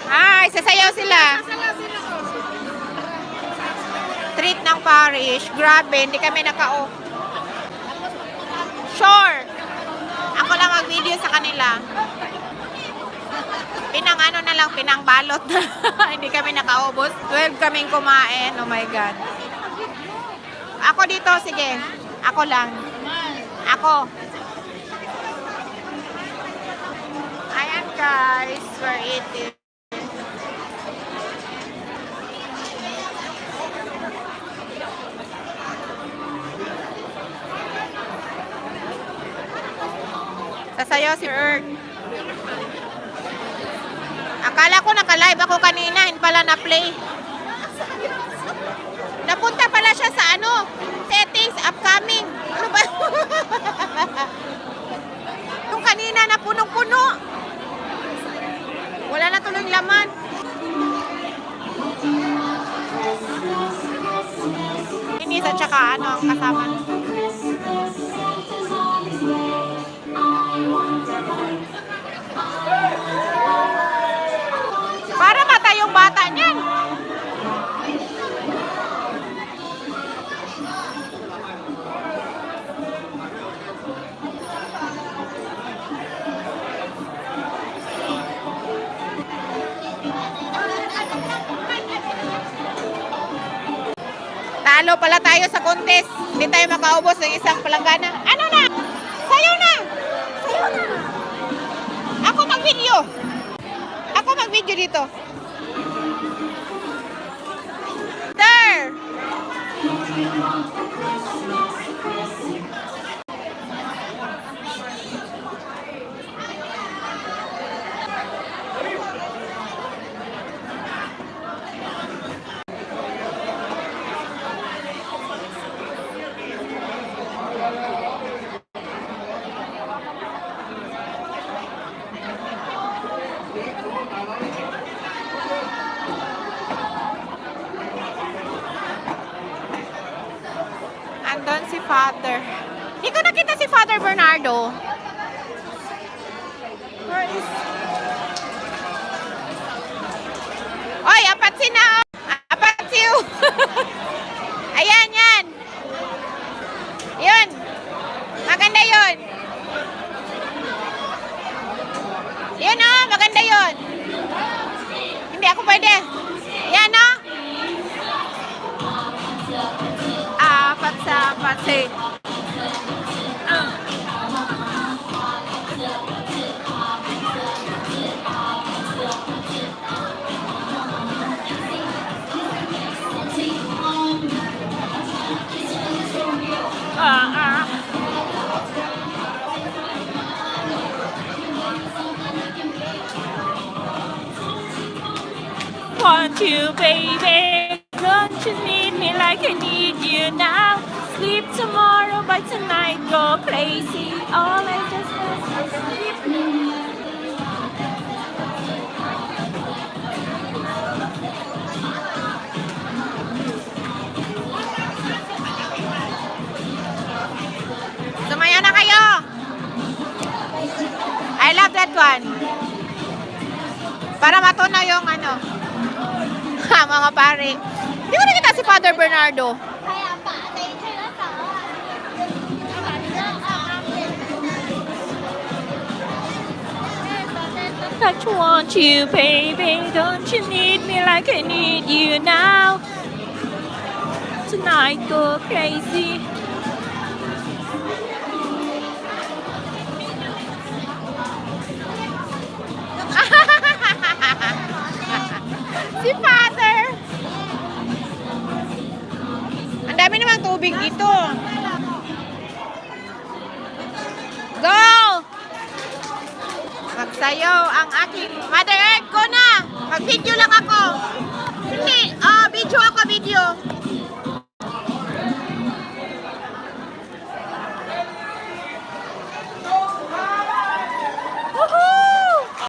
Ay, sasayaw sila. Treat ng parish. Grabe, hindi kami nakao. Sure. Ako lang mag-video sa kanila. Pinang ano na lang, pinang balot. Hindi kami nakaubos. 12 kaming kumain. Oh my God. Ako dito, sige. Ako lang. Ako. Ayan guys, we're eating. Sasayaw si Earth. Akala ko naka-live ako kanina, hindi pala na-play. Napunta pala siya sa ano, settings, upcoming. Ano ba? Yung kanina na punong-puno. Wala na tuloy laman. Inis at saka ano ang kasama. Para mata yung bata niyan. Talo pala tayo sa contest. Hindi tayo makaubos ng isang palanggana. Ano na? Sayo na! Sayo na! Ako mag-video. Ako mag-video dito. There! Andun si Father. Hindi ko nakita si Father Bernardo. Where is... Oy, apat sina. Apat siyo. Ayan, yan. Yun. Maganda yun. Yun o, maganda yun. Hindi ako pwede. Yan o. Apat sa apat si. Want you, baby. Don't you need me like I need you now? Sleep tomorrow, but tonight go crazy. All I just want is sleep. Sumayaw na kayo. I love that one. Para matunaw yung ano. Ha, mga pare. Di ba nakita si Father Bernardo? I want you, baby. Don't you need me like I need you now? Tonight go crazy. Si Father. Ang dami namang tubig dito. Go! Magsayaw ang aking Mother Earth ko na. Mag-video lang ako. Hindi, video ako, video.